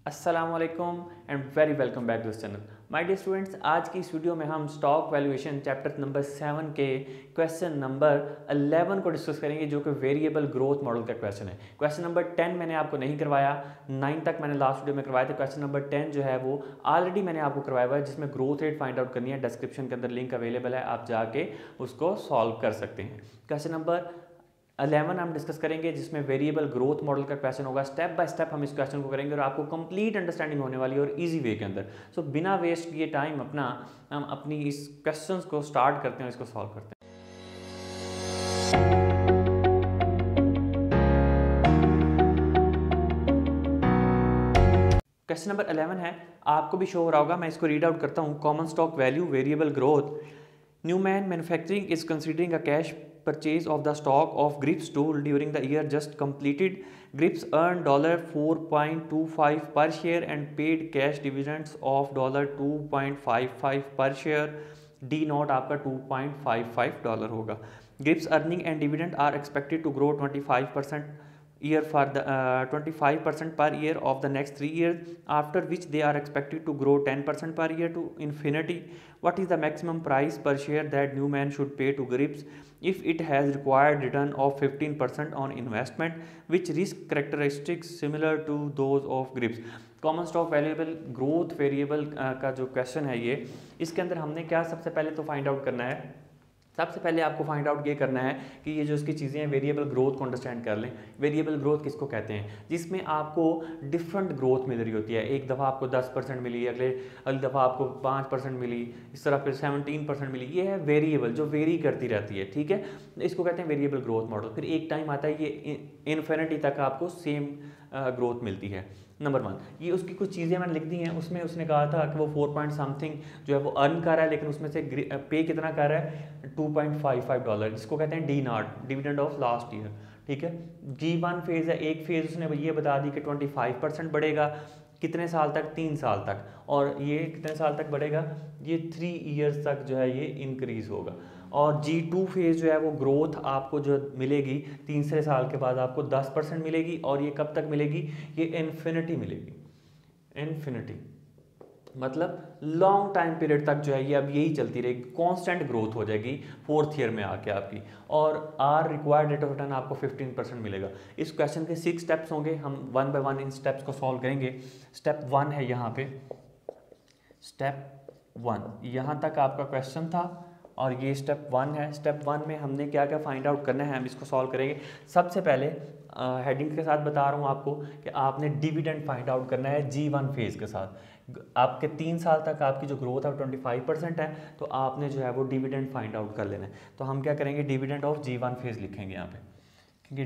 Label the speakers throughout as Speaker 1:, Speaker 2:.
Speaker 1: अस्सलामुअलैकुम and very welcome back to this channel my dear students. आज की इस वीडियो में हम स्टॉक वैल्यूएशन चैप्टर नंबर 7 के क्वेश्चन नंबर 11 को डिस्कस करेंगे, जो कि वेरिएबल ग्रोथ मॉडल का क्वेश्चन है। क्वेश्चन नंबर 10 मैंने आपको नहीं करवाया, 9 तक मैंने लास्ट वीडियो में करवाया था। क्वेश्चन नंबर 10 जो है वो ऑलरेडी मैंने आपको करवाया हुआ है, जिसमें ग्रोथ रेट फाइंड आउट करनी है। डिस्क्रिप्शन के अंदर लिंक अवेलेबल है, आप जाके उसको सॉल्व कर सकते हैं। क्वेश्चन नंबर 11 हम डिस्कस करेंगे, जिसमें वेरिएबल ग्रोथ मॉडल का क्वेश्चन होगा। स्टेप बाय स्टेप हम इस क्वेश्चन को करेंगे और आपको कंप्लीट अंडरस्टैंडिंग होने वाली है और इजी वे के अंदर। सो बिना वेस्ट किए टाइम हम अपनी इस क्वेश्चन को स्टार्ट करते हैं और इसको सॉल्व करते हैं। क्वेश्चन नंबर 11 है, आपको भी शो हो रहा होगा, मैं इसको रीड आउट करता हूँ। Common stock value variable growth. Newman Manufacturing is considering a cash purchase of the stock of Grips tool during the year just completed. Grips earned $4.25 per share and paid cash dividends of $2.55 per share. D not आपका $2.55 होगा। Grips earning and dividend are expected to grow 25% year for the 25% per year of the next 3 years, after which they are expected to grow 10% per year to infinity. What is the maximum price per share that Newman should pay to Grips if it has required return of 15% on investment? Which risk characteristics similar to those of Grips? Common stock valuable growth variable का जो question है ये, इसके अंदर हमने क्या सबसे पहले तो फाइंड आउट करना है। सबसे पहले आपको फाइंड आउट ये करना है कि ये जो इसकी चीज़ें हैं, वेरिएबल ग्रोथ को अंडरस्टैंड कर लें। वेरिएबल ग्रोथ किसको कहते हैं? जिसमें आपको डिफरेंट ग्रोथ मिल रही होती है। एक दफ़ा आपको 10% मिली, अगली दफ़ा आपको 5% मिली, इस तरह फिर 17% मिली। ये है वेरिएबल जो वेरी करती रहती है, ठीक है। इसको कहते हैं वेरिएबल ग्रोथ मॉडल। फिर एक टाइम आता है ये इन्फिनिटी तक आपको सेम ग्रोथ मिलती है। नंबर 1, ये उसकी कुछ चीज़ें मैंने लिख दी हैं। उसमें उसने कहा था कि वो 4 पॉइंट समथिंग जो है वो अर्न कर रहा है, लेकिन उसमें से पे कितना कर रहा है? $2.55, जिसको कहते हैं D not, dividend of last year, ठीक है। G1 फेज़ है, एक फेज़ उसने ये बता दी कि 25% बढ़ेगा। कितने साल तक? 3 साल तक। और ये कितने साल तक बढ़ेगा? ये 3 ईयर्स तक जो है ये इंक्रीज़ होगा। और G2 फेज़ जो है वो ग्रोथ आपको जो मिलेगी तीसरे साल के बाद आपको 10% मिलेगी। और ये कब तक मिलेगी? ये इन्फिनिटी मिलेगी। इन्फिनिटी मतलब लॉन्ग टाइम पीरियड तक जो है ये अब यही चलती रहेगी, कांस्टेंट ग्रोथ हो जाएगी 4th ईयर में आके आपकी। और R required rate of return आपको 15% मिलेगा। इस क्वेश्चन के 6 स्टेप्स होंगे, हम 1 बाय 1 इन स्टेप्स को सॉल्व करेंगे। स्टेप 1 है यहाँ पे, स्टेप 1 यहाँ तक आपका क्वेश्चन था और ये स्टेप 1 है। स्टेप 1 में हमने क्या क्या फाइंड आउट करना है, हम इसको सॉल्व करेंगे। सबसे पहले हेडिंग के साथ बता रहा हूँ आपको कि आपने डिविडेंड फाइंड आउट करना है G1 फेज़ के साथ। आपके 3 साल तक आपकी जो ग्रोथ है 25% है, तो आपने जो है वो डिविडेंड फाइंड आउट कर लेना है। तो हम क्या करेंगे? डिविडेंड ऑफ G1 फेज़ लिखेंगे यहाँ पे, क्योंकि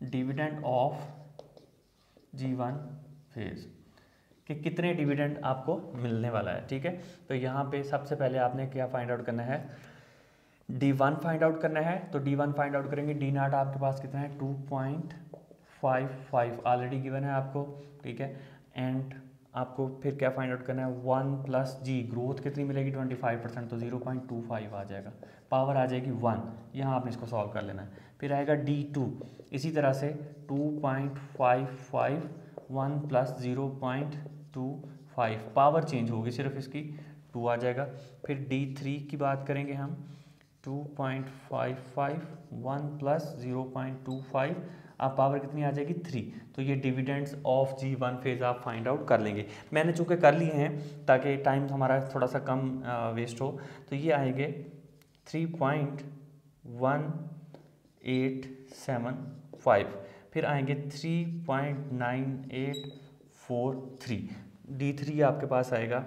Speaker 1: डिविडेंड ऑफ G1 फेज़ कि कितने डिविडेंड आपको मिलने वाला है, ठीक है। तो यहाँ पे सबसे पहले आपने क्या फाइंड आउट करना है? D1 फाइंड आउट करना है। तो D1 फाइंड आउट करेंगे। डी नॉट आपके पास कितना है? 2.55 ऑलरेडी गिवन है आपको, ठीक है। एंड आपको फिर क्या फाइंड आउट करना है? 1 प्लस जी, ग्रोथ कितनी मिलेगी? 25%, तो 0.25 आ जाएगा, पावर आ जाएगी 1। यहाँ आपने इसको सॉल्व कर लेना है। फिर आएगा D2, इसी तरह से 2.55, 1 प्लस 0.25, पावर चेंज होगी सिर्फ इसकी, 2 आ जाएगा। फिर D3 की बात करेंगे हम, 2.55, 1 प्लस 0.25, अब पावर कितनी आ जाएगी? 3। तो ये डिविडेंड्स ऑफ G1 फेज़ आप फाइंड आउट कर लेंगे। मैंने चूँकि कर लिए हैं ताकि टाइम हमारा थोड़ा सा कम वेस्ट हो। तो ये आएंगे 3.1875, फिर आएंगे 3.9843। D3 आपके पास आएगा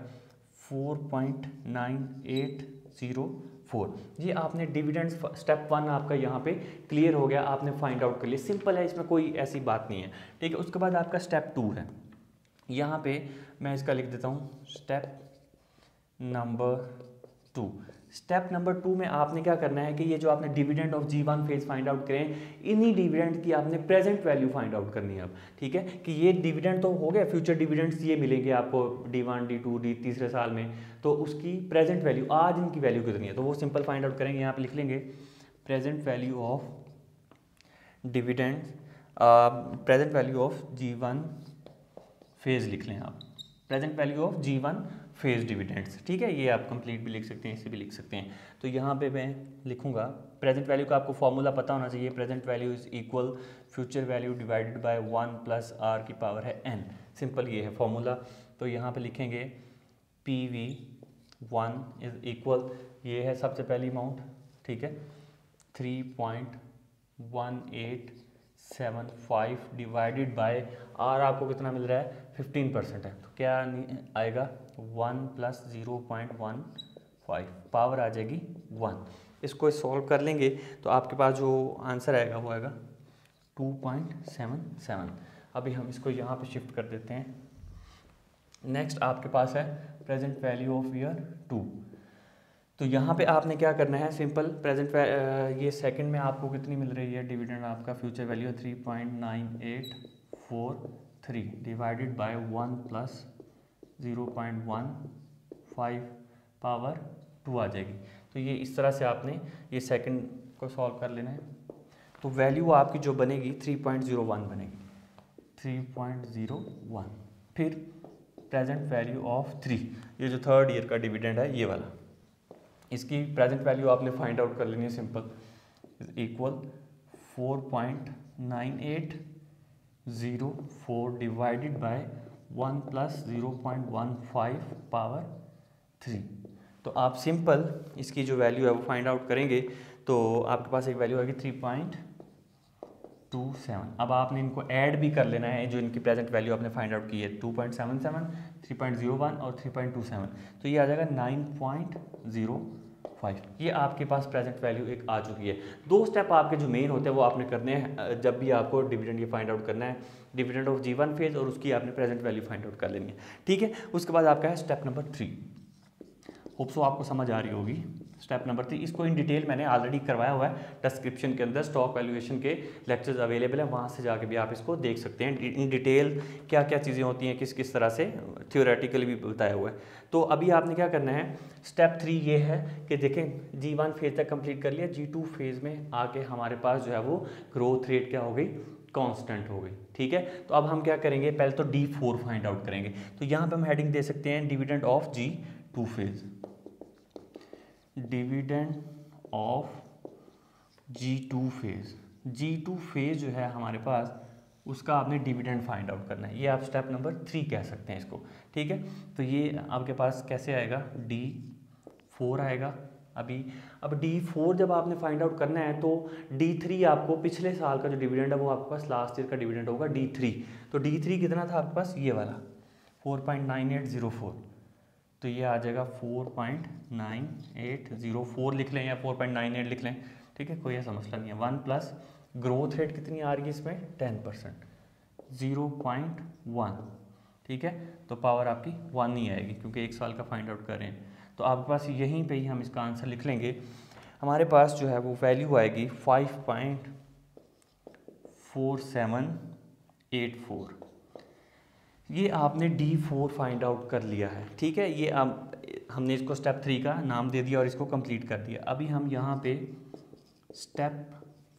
Speaker 1: 4.9804। ये आपने डिविडेंड्स स्टेप 1 आपका यहाँ पे क्लियर हो गया, आपने फाइंड आउट कर लिया। सिंपल है, इसमें कोई ऐसी बात नहीं है, ठीक है। उसके बाद आपका स्टेप 2 है। यहाँ पे मैं इसका लिख देता हूँ स्टेप नंबर 2। स्टेप नंबर 2 में आपने क्या करना है कि ये जो आपने dividend of G1 phase find out करें, इन्हीं डिविडेंड की आपने प्रेजेंट वैल्यू फाइंड आउट करनी है अब, ठीक है। कि ये डिविडेंड तो हो गया, फ्यूचर डिविडेंड्स ये मिलेंगे आपको D1, D2, D तीसरे साल में, तो उसकी प्रेजेंट वैल्यू आज इनकी वैल्यू कितनी है, तो वो सिंपल फाइंड आउट करेंगे। यहाँ पे लिख लेंगे present value of dividend present value of G1 phase लिख लें आप, present value of G1 phase dividends, ठीक है। ये आप कंप्लीट भी लिख सकते हैं, इसे भी लिख सकते हैं। तो यहाँ पे मैं लिखूंगा प्रेजेंट वैल्यू का आपको फॉर्मूला पता होना चाहिए, present value is equal future value divided by 1 plus r की पावर है n, सिंपल ये है फॉर्मूला। तो यहाँ पे लिखेंगे PV1 इज इक्वल, ये है सबसे पहली अमाउंट, ठीक है, 3.1875 डिवाइडेड बाय r आपको कितना मिल रहा है 15% है, तो क्या आएगा 1 प्लस 0.15, पावर आ जाएगी 1। इसको सॉल्व कर लेंगे तो आपके पास जो आंसर आएगा वो आएगा 2.77। अभी हम इसको यहाँ पे शिफ्ट कर देते हैं। नेक्स्ट आपके पास है प्रेजेंट वैल्यू ऑफ ईयर 2। तो यहाँ पे आपने क्या करना है, सिंपल प्रेजेंट ये सेकंड में आपको कितनी मिल रही है डिविडेंड, आपका future value 3.9843 divided by 1 plus 0.15 power 2 आ जाएगी। तो ये इस तरह से आपने ये सेकंड को सॉल्व कर लेना है। तो वैल्यू आपकी जो बनेगी 3.01 बनेगी, 3.01। फिर प्रेजेंट वैल्यू ऑफ 3, ये जो थर्ड ईयर का डिविडेंड है ये वाला, इसकी प्रेजेंट वैल्यू आपने फाइंड आउट कर लेनी है, simple equal 4.9804 divided by 1 plus 0.15 power 3। तो आप सिंपल इसकी जो वैल्यू है वो फाइंड आउट करेंगे तो आपके पास एक वैल्यू आएगी 3.27। अब आपने इनको ऐड भी कर लेना है, जो इनकी प्रेजेंट वैल्यू आपने फाइंड आउट की है 2.77, 3.01 और 3.27, तो ये आ जाएगा 9.05। ये आपके पास प्रेजेंट वैल्यू एक आ चुकी है। दो स्टेप आपके जो मेन होते हैं वो आपने करने हैं जब भी आपको डिविडेंड ये फाइंड आउट करना है, डिविडेंड ऑफ G1 फेज, और उसकी आपने प्रेजेंट वैल्यू फाइंड आउट कर लेनी है, ठीक है। उसके बाद आपका है स्टेप नंबर 3, होप सो आपको समझ आ रही होगी। स्टेप नंबर 3 इसको इन डिटेल मैंने ऑलरेडी करवाया हुआ है, डिस्क्रिप्शन के अंदर स्टॉक वैल्यूएशन के लेक्चर्स अवेलेबल है, वहाँ से जाके भी आप इसको देख सकते हैं इन डिटेल क्या क्या चीज़ें होती हैं, किस किस तरह से थ्योरेटिकली भी बताया हुआ है। तो अभी आपने क्या करना है, स्टेप 3 ये है कि देखें G1 फेज तक कंप्लीट कर लिया, G2 फेज में आके हमारे पास जो है वो ग्रोथ रेट क्या हो गई, कांस्टेंट हो गई, ठीक है। तो अब हम क्या करेंगे, पहले तो D4 फाइंड आउट करेंगे। तो यहाँ पे हम हेडिंग दे सकते हैं dividend of G2 phase, dividend of G2 phase. G2 phase जो है हमारे पास, उसका आपने डिविडेंड फाइंड आउट करना है, ये आप स्टेप नंबर 3 कह सकते हैं इसको, ठीक है। तो ये आपके पास कैसे आएगा, D4 आएगा। अब D4 जब आपने फाइंड आउट करना है तो D3 आपको पिछले साल का जो डिविडेंड है वो आपके पास लास्ट ईयर का डिविडेंड होगा D3। तो D3 कितना था आपके पास, ये वाला 4.9804, तो ये आ जाएगा 4.9804 लिख लें या 4.98 लिख लें, ठीक है, कोई ऐसा मसला नहीं है। 1 प्लस ग्रोथ रेट कितनी आ रही है इसमें 10%, 0.1, ठीक है। तो पावर आपकी 1 ही आएगी क्योंकि एक साल का फाइंड आउट कर रहे हैं। तो आपके पास यहीं पे ही हम इसका आंसर लिख लेंगे। हमारे पास जो है वो वैल्यू आएगी 5.4784। ये आपने D4 फाइंड आउट कर लिया है, ठीक है। ये हमने इसको स्टेप 3 का नाम दे दिया और इसको कंप्लीट कर दिया। अभी हम यहाँ पे स्टेप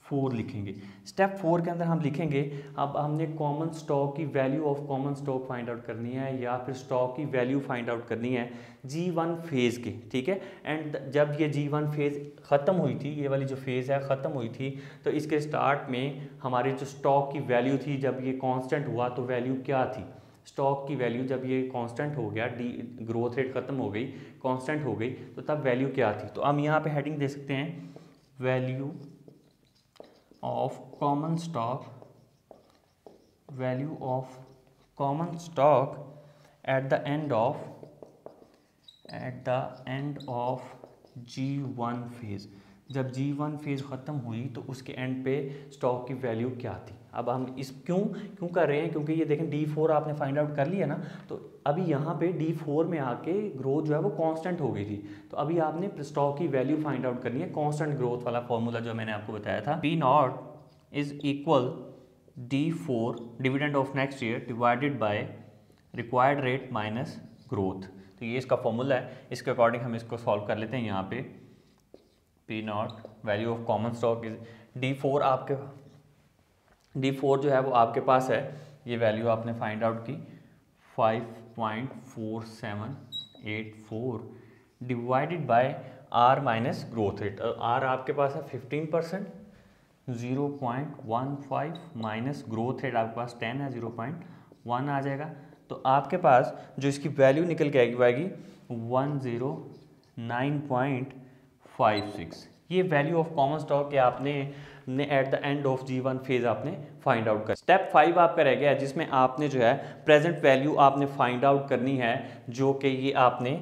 Speaker 1: 4 लिखेंगे। स्टेप 4 के अंदर हम लिखेंगे, अब हमने कॉमन स्टॉक की value of common stock find out करनी है या फिर स्टॉक की वैल्यू फाइंड आउट करनी है G1 फेज की, ठीक है। एंड जब ये G1 फेज ख़त्म हुई थी, ये वाली जो फेज़ है ख़त्म हुई थी, तो इसके स्टार्ट में हमारी जो स्टॉक की वैल्यू थी, जब ये कांस्टेंट हुआ तो वैल्यू क्या थी, स्टॉक की वैल्यू जब ये कांस्टेंट हो गया, ग्रोथ रेट ख़त्म हो गई, कांस्टेंट हो गई, तो तब वैल्यू क्या थी। तो हम यहाँ पे हेडिंग दे सकते हैं value of common stock, value of common stock at the end of G1 phase. जब G1 फेज ख़त्म हुई तो उसके एंड पे स्टॉक की वैल्यू क्या थी। अब हम इस क्यों कर रहे हैं, क्योंकि ये देखें D4 आपने फाइंड आउट कर लिया ना, तो अभी यहाँ पे D4 में आके ग्रोथ जो है वो कांस्टेंट हो गई थी। तो अभी आपने स्टॉक की वैल्यू फाइंड आउट करनी है, कांस्टेंट ग्रोथ वाला फॉर्मूला जो मैंने आपको बताया था, P0 is equal D4 dividend of next year divided by required rate minus growth. तो ये इसका फॉर्मूला है, इसके अकॉर्डिंग हम इसको सॉल्व कर लेते हैं। यहाँ पे P0 value of common stock is D4 आपके D4 जो है वो आपके पास है, ये वैल्यू आपने फाइंड आउट की 5.4784 divided by R minus growth rate. R आपके पास है 15%, 0.15 माइनस ग्रोथ रेट आपके पास 10 है, 0.1 आ जाएगा। तो आपके पास जो इसकी वैल्यू निकल के आएगी 109.56। ये वैल्यू ऑफ कॉमन स्टॉक के आपने at the end of G1 phase आपने फाइंड आउट कर। स्टेप 5 आपका रह गया है, जिसमें आपने जो है प्रेजेंट वैल्यू आपने फाइंड आउट करनी है, जो कि ये आपने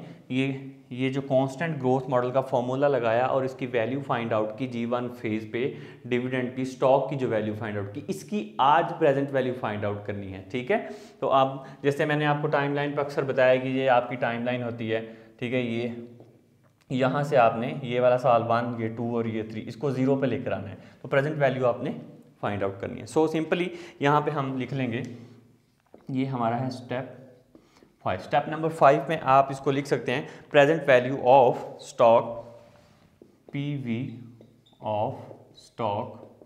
Speaker 1: ये जो कांस्टेंट ग्रोथ मॉडल का फॉर्मूला लगाया और इसकी वैल्यू फाइंड आउट की G1 फेज पे, डिविडेंड की, स्टॉक की जो वैल्यू फाइंड आउट की, इसकी आज प्रेजेंट वैल्यू फाइंड आउट करनी है। ठीक है, तो आप जैसे मैंने आपको टाइमलाइन पर अक्सर बताया कि ये आपकी टाइमलाइन होती है। ठीक है, ये यहाँ से आपने ये वाला साल 1, ये 2 और ये 3 इसको 0 पे लेकर आना है, तो प्रेजेंट वैल्यू आपने फाइंड आउट करनी है। सो सिंपली यहाँ पे हम लिख लेंगे, ये हमारा है स्टेप 5। स्टेप नंबर 5 में आप इसको लिख सकते हैं present value of stock, PV of stock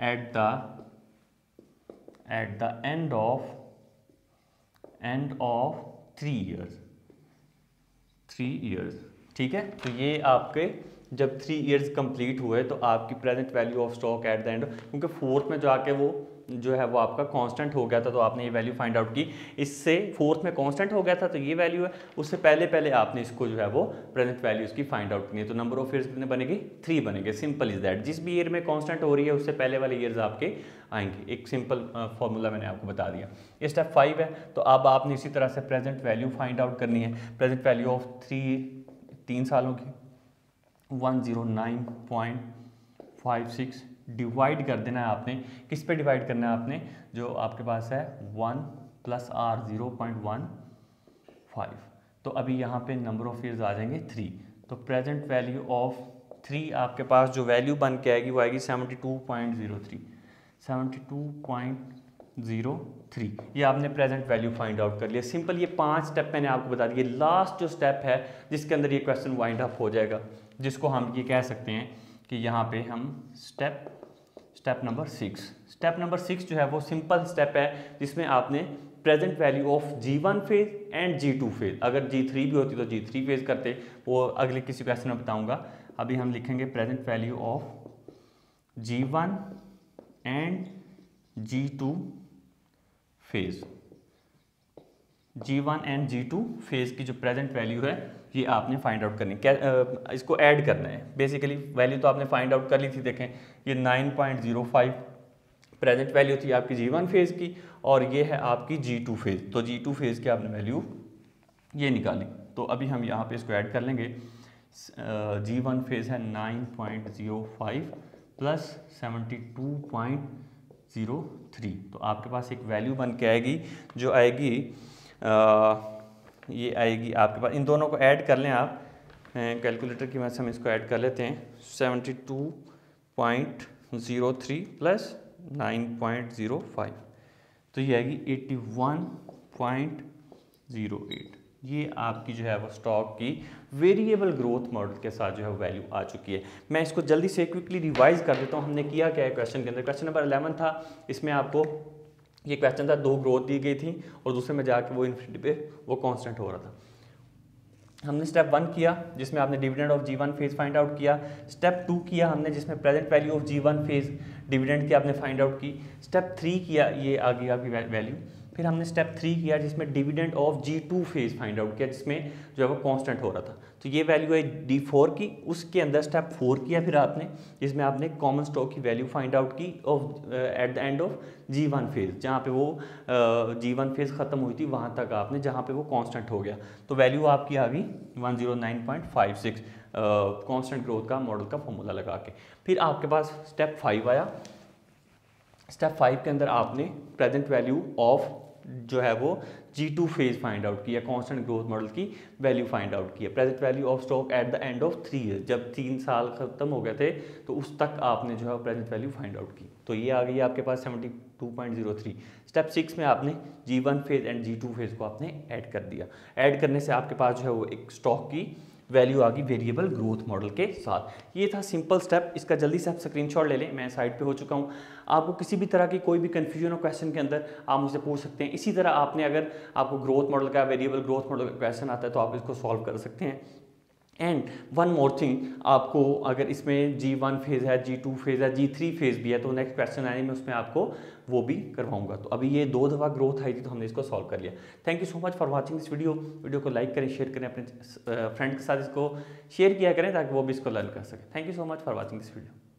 Speaker 1: at the end of 3 years। ठीक है, तो ये आपके जब 3 years कंप्लीट हुए तो आपकी present value of stock at the end, क्योंकि फोर्थ में जाके वो जो है वो आपका कांस्टेंट हो गया था, तो आपने ये वैल्यू फाइंड आउट की। इससे फोर्थ में कांस्टेंट हो गया था तो ये वैल्यू है, उससे पहले आपने इसको जो है वो प्रेजेंट वैल्यू इसकी फाइंड आउट करनी है। तो नंबर ऑफ ईयर्स कितने बनेगी? 3 बनेंगे। Simple is that. जिस भी ईयर में कांस्टेंट हो रही है उससे पहले वाले ईयर्स आपके आएंगे। एक सिंपल फॉर्मूला मैंने आपको बता दिया। ये स्टेप 5 है। तो अब आपने इसी तरह से प्रेजेंट वैल्यू फाइंड आउट करनी है। प्रेजेंट वैल्यू ऑफ 3 सालों की 109.56 डिवाइड कर देना है आपने। किस पे डिवाइड करना है आपने? जो आपके पास है 1 + R 0.15। तो अभी यहाँ पे नंबर ऑफ ईयर्स आ जाएंगे 3। तो प्रेजेंट वैल्यू ऑफ 3 आपके पास जो वैल्यू बन के आएगी वो आएगी 72.03। 72.03 ये आपने प्रेजेंट वैल्यू फाइंड आउट कर लिया। सिंपल ये 5 स्टेप मैंने आपको बता दिए। लास्ट जो स्टेप है जिसके अंदर ये क्वेश्चन वाइंड अप हो जाएगा, जिसको हम ये कह सकते हैं कि यहाँ पे हम स्टेप नंबर 6। स्टेप नंबर 6 जो है वो सिंपल स्टेप है जिसमें आपने present value of G1 phase and G2 phase, अगर G3 भी होती तो G3 फेज करते, वो अगले किसी क्वेश्चन में बताऊंगा। अभी हम लिखेंगे present value of G1 and G2 phase. G1 and G2 phase की जो प्रेजेंट वैल्यू है ये आपने फाइंड आउट करनी है। इसको ऐड करना है। बेसिकली वैल्यू तो आपने फाइंड आउट कर ली थी। देखें ये 9.05 प्रेजेंट वैल्यू थी आपकी G1 फेज की और ये है आपकी G2 फेज। तो G2 फेज की आपने वैल्यू ये निकाली। तो अभी हम यहाँ पे इसको ऐड कर लेंगे। G1 फेज है 9.05 प्लस 72.03। तो आपके पास एक वैल्यू बन के आएगी जो आएगी ये आएगी आपके पास। इन दोनों को ऐड कर लें आप कैलकुलेटर की मदद से। हम इसको ऐड कर लेते हैं 72.03 प्लस 9.05, तो ये आएगी 81.08। ये आपकी जो है वो स्टॉक की वेरिएबल ग्रोथ मॉडल के साथ जो है वैल्यू आ चुकी है। मैं इसको जल्दी से क्विकली रिवाइज कर देता हूँ। हमने किया क्या है क्वेश्चन के अंदर? क्वेश्चन नंबर 11 था, इसमें आपको ये क्वेश्चन था 2 ग्रोथ दी गई थी और दूसरे में जाके वो इन्फिनिटी पे वो कांस्टेंट हो रहा था। हमने स्टेप 1 किया जिसमें आपने dividend of G1 phase find out किया। स्टेप 2 किया हमने जिसमें present value of G1 phase dividend की आपने फाइंड आउट की। स्टेप 3 किया, ये आ गई आपकी वैल्यू। फिर हमने स्टेप 3 किया जिसमें dividend of G2 phase find out किया, जिसमें जो है वो कांस्टेंट हो रहा था। तो ये वैल्यू है D4 की। उसके अंदर स्टेप 4 किया फिर आपने, जिसमें आपने कॉमन स्टॉक की वैल्यू फाइंड आउट की of at the end of G1 phase, जहाँ पे वो G1 फेज ख़त्म हुई थी वहाँ तक आपने, जहाँ पे वो कांस्टेंट हो गया। तो वैल्यू आपकी आ गई 109.56 कांस्टेंट ग्रोथ का मॉडल का फॉर्मूला लगा के। फिर आपके पास स्टेप 5 आया। स्टेप 5 के अंदर आपने प्रेजेंट वैल्यू ऑफ जो है वो G2 फेज फाइंड आउट किया, कांस्टेंट ग्रोथ मॉडल की वैल्यू फाइंड आउट किया। Present value of stock at the end of 3 year, जब 3 साल खत्म हो गए थे तो उस तक आपने जो है प्रेजेंट वैल्यू फाइंड आउट की। तो ये आ गई आपके पास 72.03। स्टेप 6 में आपने G1 phase and G2 phase को आपने ऐड कर दिया। ऐड करने से आपके पास जो है वो एक स्टॉक की वैल्यू आ गई वेरिएबल ग्रोथ मॉडल के साथ। ये था सिंपल स्टेप, इसका जल्दी से आप स्क्रीनशॉट ले लें, मैं साइड पे हो चुका हूँ। आपको किसी भी तरह की कोई भी कन्फ्यूजन हो क्वेश्चन के अंदर आप मुझसे पूछ सकते हैं। इसी तरह आपने अगर आपको ग्रोथ मॉडल का वेरिएबल ग्रोथ मॉडल का क्वेश्चन आता है तो आप इसको सॉल्व कर सकते हैं। एंड वन मोर थिंग, आपको अगर इसमें G1 फेज़ है, G2 फेज़ है, G3 फेज़ भी है तो नेक्स्ट क्वेश्चन आने में उसमें आपको वो भी करवाऊंगा। तो अभी ये 2 दफ़ा ग्रोथ आई थी तो हमने इसको सॉल्व कर लिया। Thank you so much for watching this video को लाइक करें, शेयर करें, अपने फ्रेंड के साथ इसको शेयर किया करें ताकि वो भी इसको लर्न कर सकें। Thank you so much for watching this video.